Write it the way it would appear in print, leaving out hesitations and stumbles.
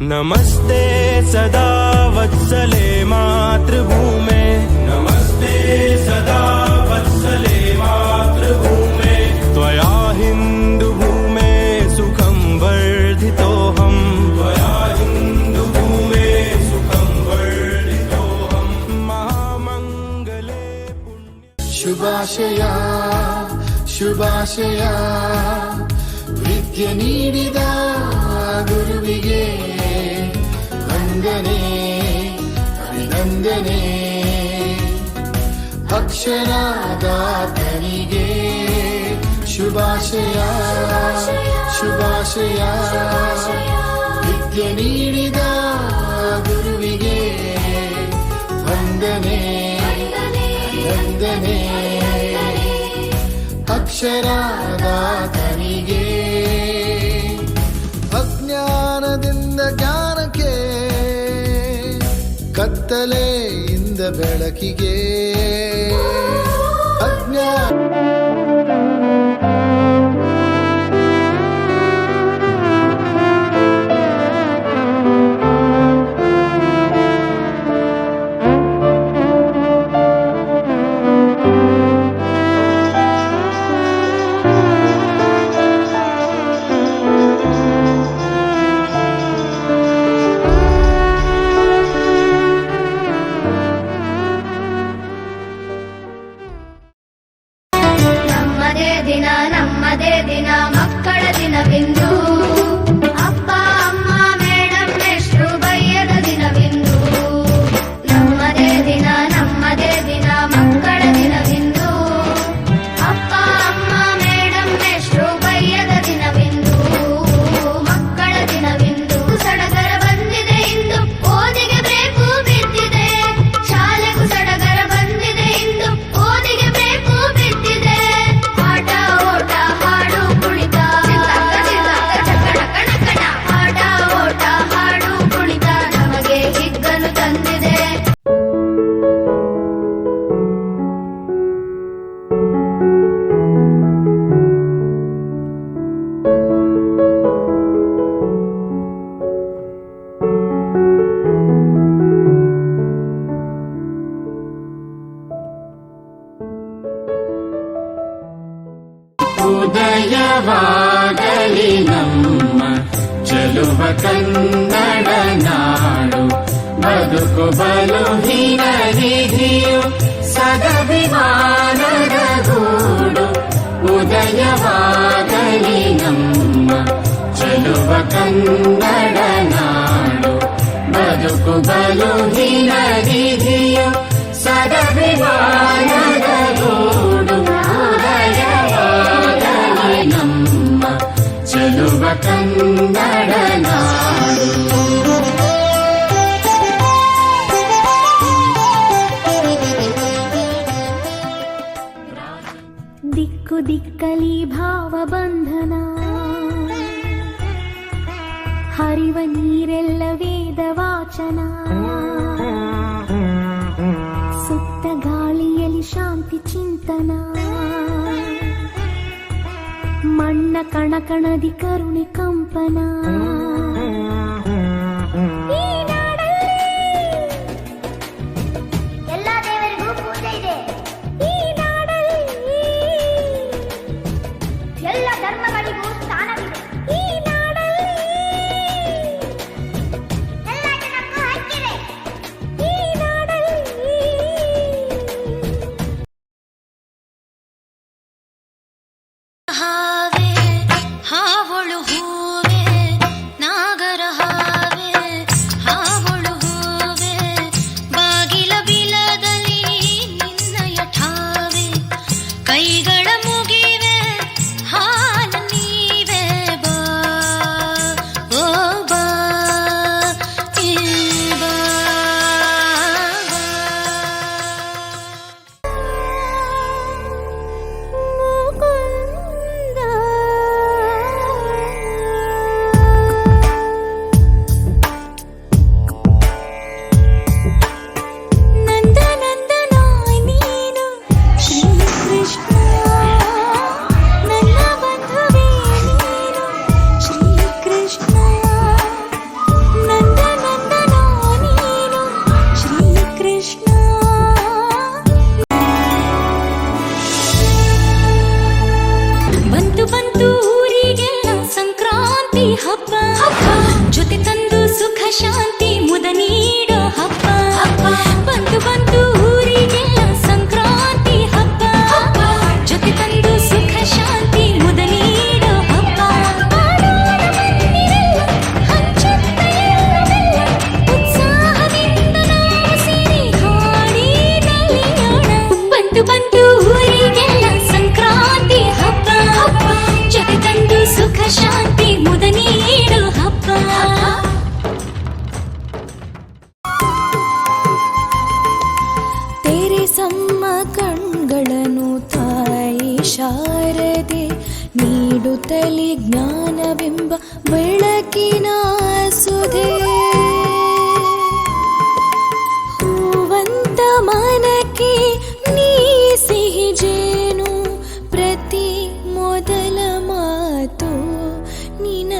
नमस्ते सदा वत्सले मातृभूमे, नमस्ते सदा वत्सले मातृभूमे, त्वया हिन्दुभूमे सुखं वर्धितोऽहम्, त्वया हिन्दुभूमे सुखं वर्धितोऽहम्, महामङ्गले पुण्य ಶುಭಾಶಯ ಶುಭಾಶಯ ವಿದ್ಯೆ ನೀಡಿದ ಗುರುವಿಗೆ ವಂದನೆ ಅಭಿನಂದನೆ, ಅಕ್ಷರದಾತನಿಗೆ ಶುಭಾಶಯ ಶುಭಾಶಯ ವಿದ್ಯೆ ನೀಡಿದ ಗುರುವಿಗೆ ವಂದನೆ ವಂದನೆ, ಅಕ್ಷರದಾತನಿಗೆ ಅಜ್ಞಾನದಿಂದ ಜ್ಞಾನಕ್ಕೆ, ಕತ್ತಲೆಯಿಂದ ಬೆಳಕಿಗೆ ನಮ್ಮದೇ ದಿನ ಮಕ್ಕಳ ದಿನವಿಂದು, ಅಪ್ಪ ಅಮ್ಮ ಮೇಡಂ ಮೇಷ್ಟ್ರು ಬಯ್ಯದ ದಿನವಿಂದು. ನಮ್ಮದೇ ದಿನ ಮಕ್ಕಳ ದಿನವಿಂದು, ಅಪ್ಪ ಅಮ್ಮ ಮೇಡಂ ಮೇಷ್ಟ್ರು ಬಯ್ಯದ ದಿನವಿಂದು. ಮಕ್ಕಳ ದಿನವಿಂದು ಸಡಗರ ಬಂದಿದೆ ಇಂದು, ಓದಿಗೆ ಬೇಕು ಬಿದ್ದಿದೆ, ಶಾಲೆಗೂ ಸಡಗರ ಬಂದಿದೆ ಇಂದು, ಓದಿಗೆ ಬೇಕು ಬಿದ್ದಿದೆ. ಆಟ ಓಟ ಹಾಡು ಕುಣಿತ, ಆಟ ಓಟ ಹಾಡು ಕುಣಿತ ನಮಗೆ ಹಿಗ್ಗನ್ನು ತಂದಿದೆ. ಉದಯವಾಗಲಿ ನಮ್ಮ ಚೆಲುವ ಕನ್ನಡ ನಾಡು, ಬದುಕು ಬಲು ಹಿರಿಯು ಸದಭಿಮಾನದ ಗೂಡು. ಉದಯವಾಗಲಿ ನಮ್ಮ ಚೆಲುವ ಕನ್ನಡ ನಾಡು, ಬದುಕು ಬಲು ಹಿರಿಯು ಸದಭಿಮಾನದ ಗೂಡು. ಉದಯವಾಗಲಿ ನಮ್ಮ ಚೆಲುವ ಕನ್ನಡ ನಾಡು. ದಿಕ್ಕು ದಿಕ್ಕಲಿ ಭಾವಬಂಧನ, ಹರಿವ ನೀರೆಲ್ಲ ವೇದ ವಾಚನ, ಸುತ್ತ ಗಾಳಿಯಲ್ಲಿ ಶಾಂತಿ ಚಿಂತನ, ಮಣ್ಣ ಕಣಕಣದಿ ಕರುಣೆ ಕಂಪನ. ಎಲ್ಲ ದೇವರಿಗೂ ಪೂಜೆ ಇದೆ ಈ ನಾಡಲ್ಲಿ, ಎಲ್ಲ ಧರ್ಮಗಳಿಗೂ ಸ್ಥಾನವಿದೆ ಈ ನಾಡಲ್ಲಿ, ಎಲ್ಲ ಜನಕ್ಕೂ ಹಕ್ಕಿದೆ ಈ ನಾಡಲ್ಲಿ. ಹಾವೆ ಹಾವಳು ಹೂವೆ ನಾಗರ ಹಾವೆ, ಹಾವಳು ಹೂವೆ ಬಾಗಿಲ ಬಿಲದಲ್ಲಿ ನಿನ್ನಯ ಠಾವೆ, ಕೈಗಳ ಮುಗಿವೆ ಹಾಲು ನೀವೆ ಬಾ, ಓ ಶಾರದೆ ನೀಡುತ್ತಲಿ ಜ್ಞಾನವೆಂಬ ಬೆಳಕಿನ ಸುಧೆ. ಹೂವಂತ ಮನಕ್ಕೆ ನೀ ಸಿಹಿ ಜೇನು, ಪ್ರತಿ ಮೊದಲ ಮಾತು ನಿನ.